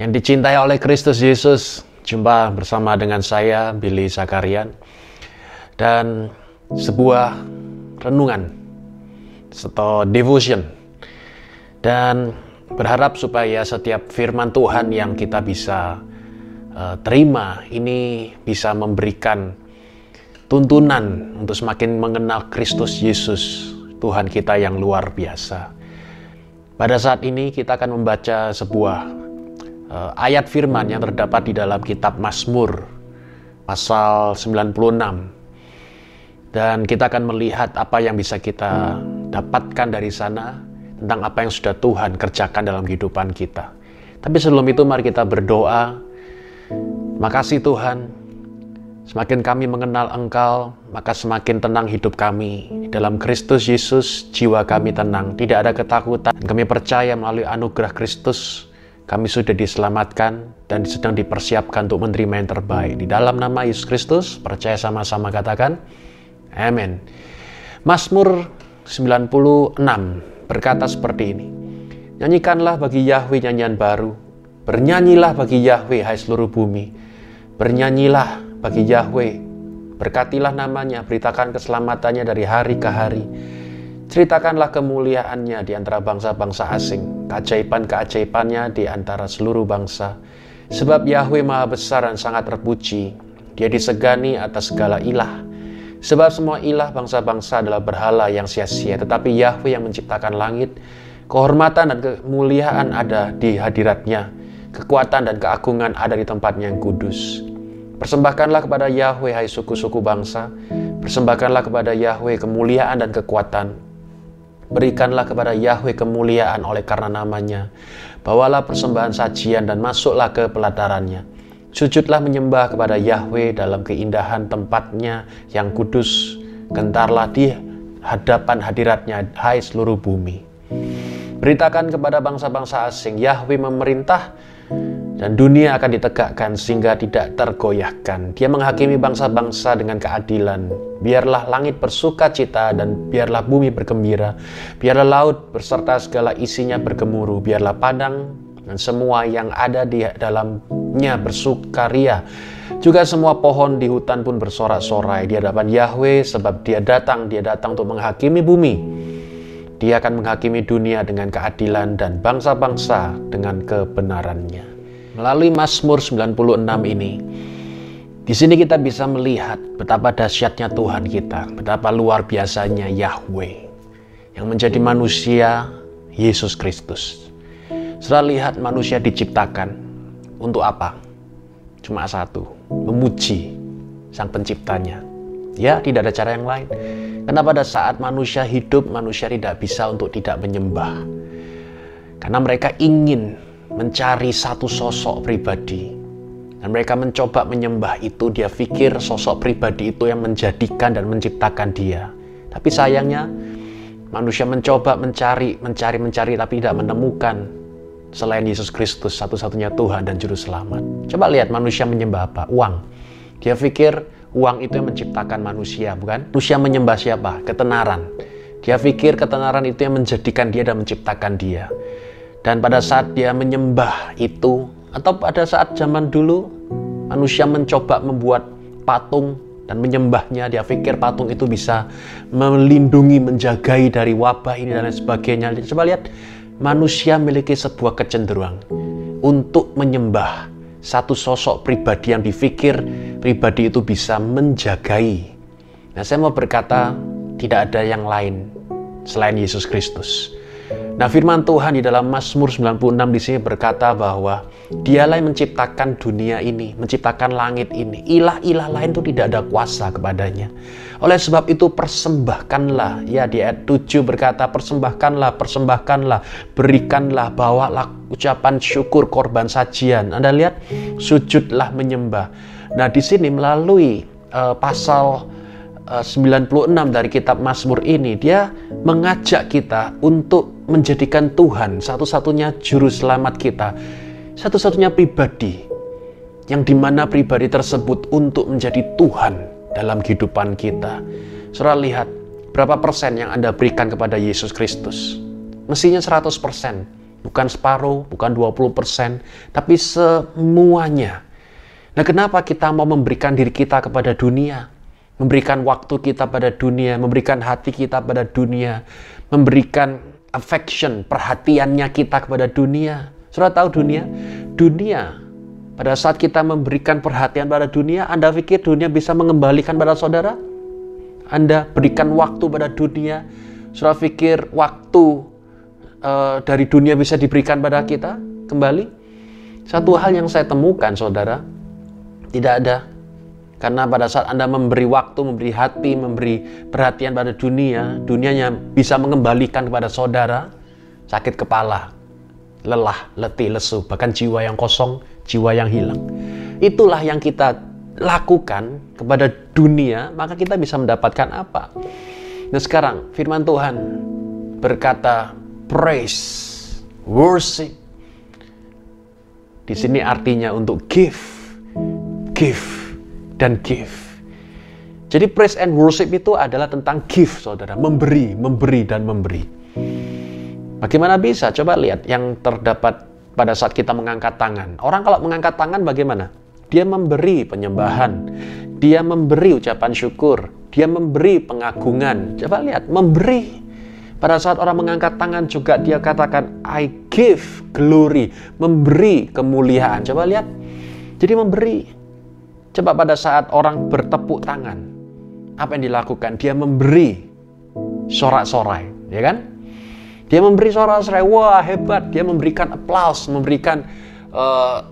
Yang dicintai oleh Kristus Yesus, jumpa bersama dengan saya, Billy Zakarian, dan sebuah renungan atau devotion, dan berharap supaya setiap firman Tuhan yang kita bisa terima ini bisa memberikan tuntunan untuk semakin mengenal Kristus Yesus, Tuhan kita yang luar biasa. Pada saat ini kita akan membaca sebuah ayat firman yang terdapat di dalam kitab Mazmur pasal 96, dan kita akan melihat apa yang bisa kita dapatkan dari sana tentang apa yang sudah Tuhan kerjakan dalam kehidupan kita. Tapi sebelum itu mari kita berdoa. Makasih Tuhan, semakin kami mengenal Engkau, maka semakin tenang hidup kami. Dalam Kristus Yesus, jiwa kami tenang, tidak ada ketakutan. Kami percaya melalui anugerah Kristus, kami sudah diselamatkan dan sedang dipersiapkan untuk menerima yang terbaik. Di dalam nama Yesus Kristus, percaya sama-sama katakan, amin. Mazmur 96 berkata seperti ini. Nyanyikanlah bagi Yahweh nyanyian baru. Bernyanyilah bagi Yahweh, hai seluruh bumi. Bernyanyilah bagi Yahweh. Berkatilah namanya, beritakan keselamatannya dari hari ke hari. Ceritakanlah kemuliaannya di antara bangsa-bangsa asing, keajaiban-keajaibannya di antara seluruh bangsa. Sebab Yahweh maha besar dan sangat terpuji. Dia disegani atas segala ilah. Sebab semua ilah bangsa-bangsa adalah berhala yang sia-sia, tetapi Yahweh yang menciptakan langit. Kehormatan dan kemuliaan ada di hadiratnya. Kekuatan dan keagungan ada di tempatnya yang kudus. Persembahkanlah kepada Yahweh, hai suku-suku bangsa. Persembahkanlah kepada Yahweh kemuliaan dan kekuatan. Berikanlah kepada Yahweh kemuliaan oleh karena namanya. Bawalah persembahan sajian dan masuklah ke pelatarannya. Sujudlah menyembah kepada Yahweh dalam keindahan tempatnya yang kudus. Gentarlah di hadapan hadiratnya, hai seluruh bumi. Beritakan kepada bangsa-bangsa asing, Yahweh memerintah dan dunia akan ditegakkan sehingga tidak tergoyahkan. Dia menghakimi bangsa-bangsa dengan keadilan. Biarlah langit bersuka cita dan biarlah bumi bergembira. Biarlah laut berserta segala isinya bergemuruh. Biarlah padang dan semua yang ada di dalamnya bersukaria. Juga semua pohon di hutan pun bersorak-sorai di hadapan Yahweh, sebab dia datang untuk menghakimi bumi. Dia akan menghakimi dunia dengan keadilan dan bangsa-bangsa dengan kebenarannya. Melalui Mazmur 96 ini, di sini kita bisa melihat betapa dahsyatnya Tuhan kita, betapa luar biasanya Yahweh yang menjadi manusia, Yesus Kristus. Setelah lihat manusia diciptakan untuk apa? Cuma satu, memuji Sang Penciptanya. Ya, tidak ada cara yang lain. Karena pada saat manusia hidup, manusia tidak bisa untuk tidak menyembah. Karena mereka ingin mencari satu sosok pribadi. Dan mereka mencoba menyembah itu, dia pikir sosok pribadi itu yang menjadikan dan menciptakan dia. Tapi sayangnya, manusia mencoba mencari, tapi tidak menemukan selain Yesus Kristus, satu-satunya Tuhan dan Juru Selamat. Coba lihat manusia menyembah apa? Uang. Dia pikir uang itu yang menciptakan manusia, bukan? Manusia menyembah siapa? Ketenaran. Dia pikir ketenaran itu yang menjadikan dia dan menciptakan dia. Dan pada saat dia menyembah itu, atau pada saat zaman dulu, manusia mencoba membuat patung dan menyembahnya. Dia pikir patung itu bisa melindungi, menjagai dari wabah ini dan lain sebagainya. Coba lihat, manusia memiliki sebuah kecenderungan untuk menyembah satu sosok pribadi yang dipikir pribadi itu bisa menjagai. Nah, saya mau berkata, tidak ada yang lain selain Yesus Kristus. Nah, firman Tuhan di dalam Mazmur 96 di sini berkata bahwa Dialah yang menciptakan dunia ini, menciptakan langit ini. Ilah-ilah lain itu tidak ada kuasa kepadanya. Oleh sebab itu persembahkanlah. Ya, di ayat 7 berkata persembahkanlah, berikanlah, bawalah ucapan syukur, korban sajian. Anda lihat, sujudlah menyembah. Nah, di sini melalui pasal 96 dari kitab Mazmur ini, dia mengajak kita untuk menjadikan Tuhan satu-satunya juru selamat kita, satu-satunya pribadi yang dimana pribadi tersebut untuk menjadi Tuhan dalam kehidupan kita. Saudara lihat berapa persen yang Anda berikan kepada Yesus Kristus. Mestinya 100%. bukan separuh, bukan 20%, tapi semuanya. Nah, kenapa kita mau memberikan diri kita kepada dunia? Memberikan waktu kita pada dunia, memberikan hati kita pada dunia, memberikan affection, perhatiannya kita kepada dunia. Saudara tahu dunia? Dunia, pada saat kita memberikan perhatian pada dunia, Anda pikir dunia bisa mengembalikan pada saudara? Anda berikan waktu pada dunia, saudara pikir waktu dari dunia bisa diberikan pada kita kembali? Satu hal yang saya temukan, saudara, tidak ada. Karena pada saat Anda memberi waktu, memberi hati, memberi perhatian pada dunia, dunianya bisa mengembalikan kepada saudara sakit kepala, lelah, letih, lesu, bahkan jiwa yang kosong, jiwa yang hilang. Itulah yang kita lakukan kepada dunia, maka kita bisa mendapatkan apa? Nah, sekarang firman Tuhan berkata praise, worship. Di sini artinya untuk give, dan give. Jadi praise and worship itu adalah tentang give, saudara. Memberi, dan memberi. Bagaimana bisa? Coba lihat yang terdapat pada saat kita mengangkat tangan. Orang kalau mengangkat tangan bagaimana? Dia memberi penyembahan. Dia memberi ucapan syukur. Dia memberi pengagungan. Coba lihat, memberi. Pada saat orang mengangkat tangan juga dia katakan, I give glory. Memberi kemuliaan. Coba lihat. Jadi memberi. Coba pada saat orang bertepuk tangan, apa yang dilakukan? Dia memberi sorak-sorai, ya kan? Dia memberi sorak-sorai, wah hebat. Dia memberikan aplaus, memberikan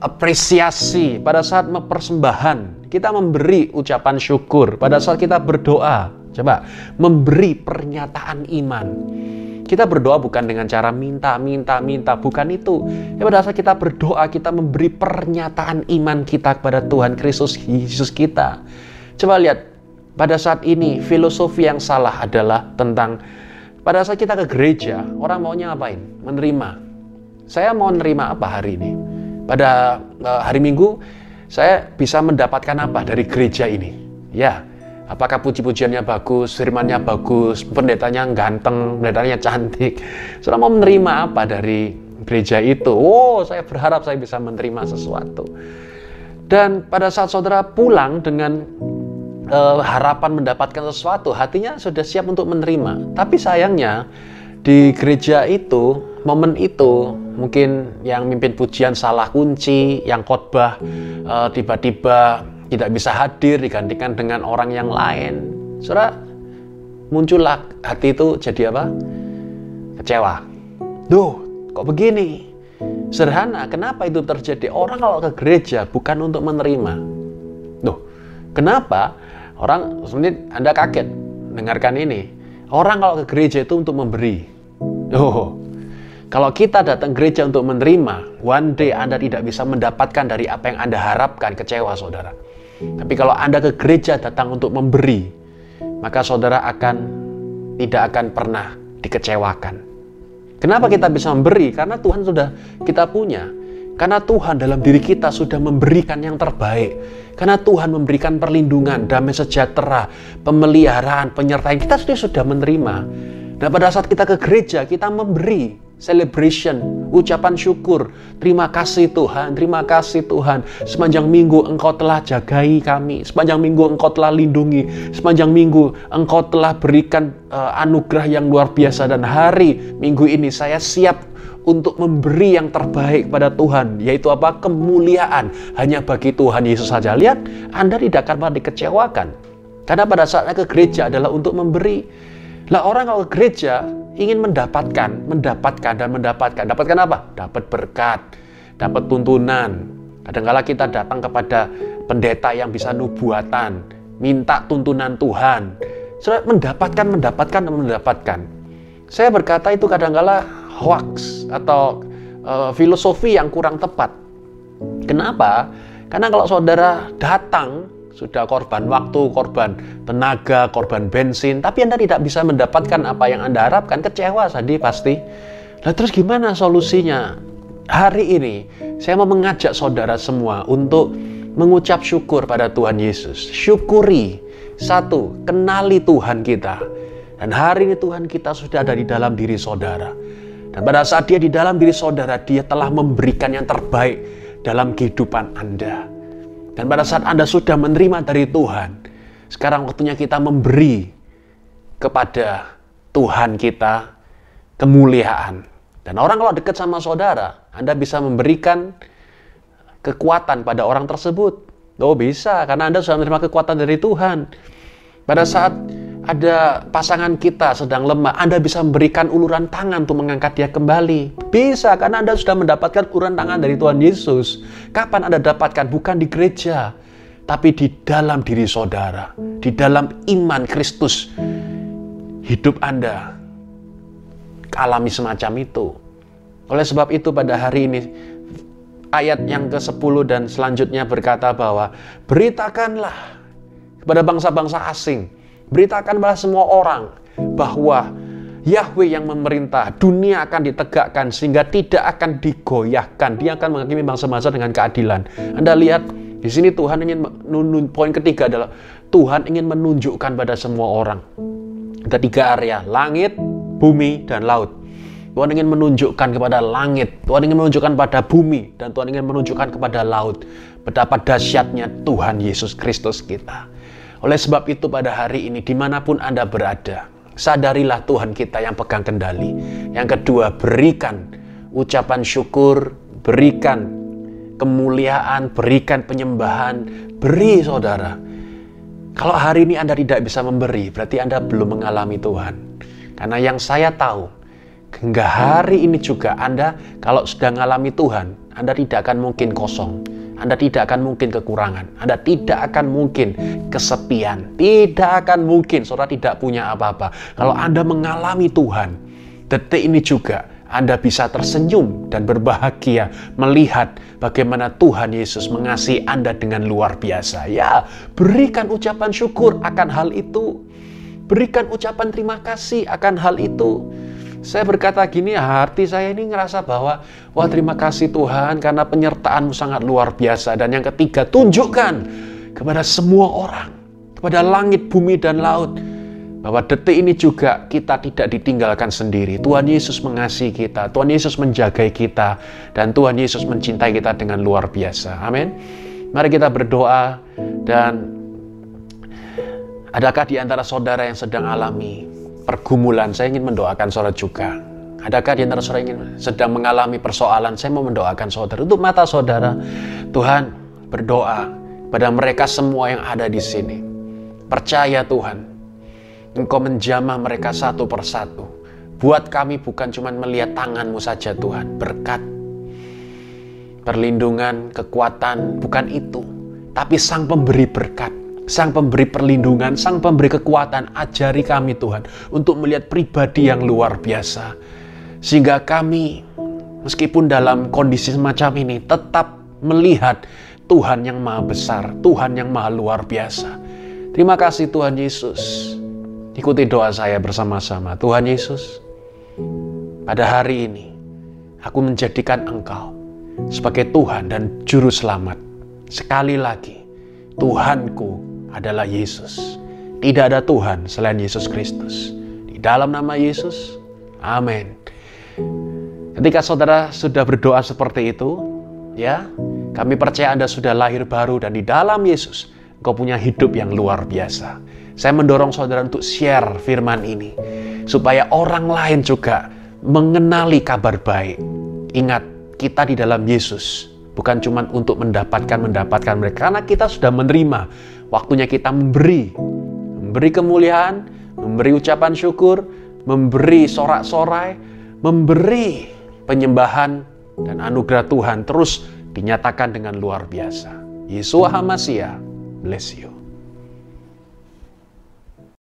apresiasi. Pada saat persembahan, kita memberi ucapan syukur. Pada saat kita berdoa, coba memberi pernyataan iman. Kita berdoa bukan dengan cara minta, bukan itu. Ya, pada saat kita berdoa, kita memberi pernyataan iman kita kepada Tuhan Kristus Yesus kita. Coba lihat, pada saat ini filosofi yang salah adalah tentang pada saat kita ke gereja, orang maunya ngapain? Menerima. Saya mau menerima apa hari ini? Pada hari Minggu, saya bisa mendapatkan apa dari gereja ini? Ya, apakah puji-pujiannya bagus, firmannya bagus, pendetanya ganteng, pendetanya cantik. Saudara mau menerima apa dari gereja itu? Oh, saya berharap saya bisa menerima sesuatu. Dan pada saat saudara pulang dengan harapan mendapatkan sesuatu, hatinya sudah siap untuk menerima. Tapi sayangnya di gereja itu, momen itu, mungkin yang mimpin pujian salah kunci, yang khotbah tiba-tiba tidak bisa hadir digantikan dengan orang yang lain. Saudara, muncullah hati itu jadi apa? Kecewa. Duh, kok begini? Sederhana, kenapa itu terjadi? Orang kalau ke gereja bukan untuk menerima. Duh, kenapa? Orang, sebenarnya Anda kaget dengarkan ini. Orang kalau ke gereja itu untuk memberi. Oh, kalau kita datang gereja untuk menerima, one day Anda tidak bisa mendapatkan dari apa yang Anda harapkan, kecewa saudara. Tapi kalau Anda ke gereja datang untuk memberi, maka saudara tidak akan pernah dikecewakan. Kenapa kita bisa memberi? Karena Tuhan sudah kita punya. Karena Tuhan dalam diri kita sudah memberikan yang terbaik. Karena Tuhan memberikan perlindungan, damai sejahtera, pemeliharaan, penyertaan. Kita sudah menerima. Nah, pada saat kita ke gereja, kita memberi celebration, ucapan syukur. Terima kasih Tuhan, terima kasih Tuhan. Sepanjang minggu Engkau telah jagai kami. Sepanjang minggu Engkau telah lindungi. Sepanjang minggu Engkau telah berikan anugerah yang luar biasa. Dan hari Minggu ini saya siap untuk memberi yang terbaik pada Tuhan, yaitu apa? Kemuliaan hanya bagi Tuhan Yesus saja. Lihat, Anda tidak akan pernah dikecewakan. Karena pada saatnya ke gereja adalah untuk memberi. Lah, orang kalau ke gereja ingin mendapatkan. Dapatkan apa? Dapat berkat, dapat tuntunan. Kadang-kala kita datang kepada pendeta yang bisa nubuatan, minta tuntunan Tuhan. Sudah mendapatkan. Saya berkata itu kadang-kala hoax atau filosofi yang kurang tepat. Kenapa? Karena kalau saudara datang sudah korban waktu, korban tenaga, korban bensin, tapi Anda tidak bisa mendapatkan apa yang Anda harapkan, kecewa tadi pasti. Nah, terus gimana solusinya? Hari ini saya mau mengajak saudara semua untuk mengucap syukur pada Tuhan Yesus. Syukuri. Satu, kenali Tuhan kita. Dan hari ini Tuhan kita sudah ada di dalam diri saudara. Dan pada saat dia di dalam diri saudara, dia telah memberikan yang terbaik dalam kehidupan Anda. Dan pada saat Anda sudah menerima dari Tuhan, sekarang waktunya kita memberi kepada Tuhan kita kemuliaan. Dan orang kalau dekat sama saudara, Anda bisa memberikan kekuatan pada orang tersebut. Oh bisa, karena Anda sudah menerima kekuatan dari Tuhan. Pada saat ada pasangan kita sedang lemah, Anda bisa memberikan uluran tangan untuk mengangkat dia kembali. Bisa, karena Anda sudah mendapatkan uluran tangan dari Tuhan Yesus. Kapan Anda dapatkan? Bukan di gereja, tapi di dalam diri saudara. Di dalam iman Kristus. Hidup Anda alami semacam itu. Oleh sebab itu pada hari ini, ayat yang ke-10 dan selanjutnya berkata bahwa beritakanlah kepada bangsa-bangsa asing, beritakan kepada semua orang bahwa Yahweh yang memerintah, dunia akan ditegakkan sehingga tidak akan digoyahkan. Dia akan menghakimi bangsa-bangsa dengan keadilan. Anda lihat di sini Tuhan ingin poin ketiga adalah Tuhan ingin menunjukkan pada semua orang. Ada 3 area, langit, bumi, dan laut. Tuhan ingin menunjukkan kepada langit, Tuhan ingin menunjukkan pada bumi, dan Tuhan ingin menunjukkan kepada laut betapa dahsyatnya Tuhan Yesus Kristus kita. Oleh sebab itu pada hari ini dimanapun Anda berada, sadarilah Tuhan kita yang pegang kendali. Yang kedua, berikan ucapan syukur, berikan kemuliaan, berikan penyembahan, beri saudara. Kalau hari ini Anda tidak bisa memberi, berarti Anda belum mengalami Tuhan. Karena yang saya tahu, hingga hari ini juga Anda kalau sudah mengalami Tuhan, Anda tidak akan mungkin kosong. Anda tidak akan mungkin kekurangan. Anda tidak akan mungkin kesepian. Tidak akan mungkin saudara tidak punya apa-apa. Kalau Anda mengalami Tuhan, detik ini juga Anda bisa tersenyum dan berbahagia melihat bagaimana Tuhan Yesus mengasihi Anda dengan luar biasa. Ya, berikan ucapan syukur akan hal itu. Berikan ucapan terima kasih akan hal itu. Saya berkata gini, hati saya ini ngerasa bahwa, wah terima kasih Tuhan karena penyertaan-Mu sangat luar biasa. Dan yang ketiga, tunjukkan kepada semua orang, kepada langit, bumi, dan laut, bahwa detik ini juga kita tidak ditinggalkan sendiri. Tuhan Yesus mengasihi kita, Tuhan Yesus menjagai kita, dan Tuhan Yesus mencintai kita dengan luar biasa. Amin. Mari kita berdoa. Dan adakah di antara saudara yang sedang alami pergumulan? Saya ingin mendoakan saudara juga. Adakah di antara saudara yang sedang mengalami persoalan? Saya mau mendoakan saudara. Untuk mata saudara, Tuhan berdoa pada mereka semua yang ada di sini. Percaya Tuhan, Engkau menjamah mereka satu persatu. Buat kami bukan cuma melihat tangan-Mu saja Tuhan. Berkat, perlindungan, kekuatan, bukan itu. Tapi Sang Pemberi berkat, Sang Pemberi perlindungan, Sang Pemberi kekuatan, ajari kami Tuhan untuk melihat pribadi yang luar biasa. Sehingga kami, meskipun dalam kondisi semacam ini, tetap melihat Tuhan yang maha besar, Tuhan yang maha luar biasa. Terima kasih Tuhan Yesus. Ikuti doa saya bersama-sama. Tuhan Yesus, pada hari ini, aku menjadikan Engkau sebagai Tuhan dan Juru Selamat. Sekali lagi, Tuhanku adalah Yesus. Tidak ada Tuhan selain Yesus Kristus. Di dalam nama Yesus, amin. Ketika saudara sudah berdoa seperti itu, ya, kami percaya Anda sudah lahir baru dan di dalam Yesus, Engkau punya hidup yang luar biasa. Saya mendorong saudara untuk share firman ini, supaya orang lain juga mengenali kabar baik. Ingat, kita di dalam Yesus bukan cuma untuk mendapatkan mereka, karena kita sudah menerima. Waktunya kita memberi kemuliaan, memberi ucapan syukur, memberi sorak-sorai, memberi penyembahan, dan anugerah Tuhan terus dinyatakan dengan luar biasa. Yeshua HaMashiach, bless you.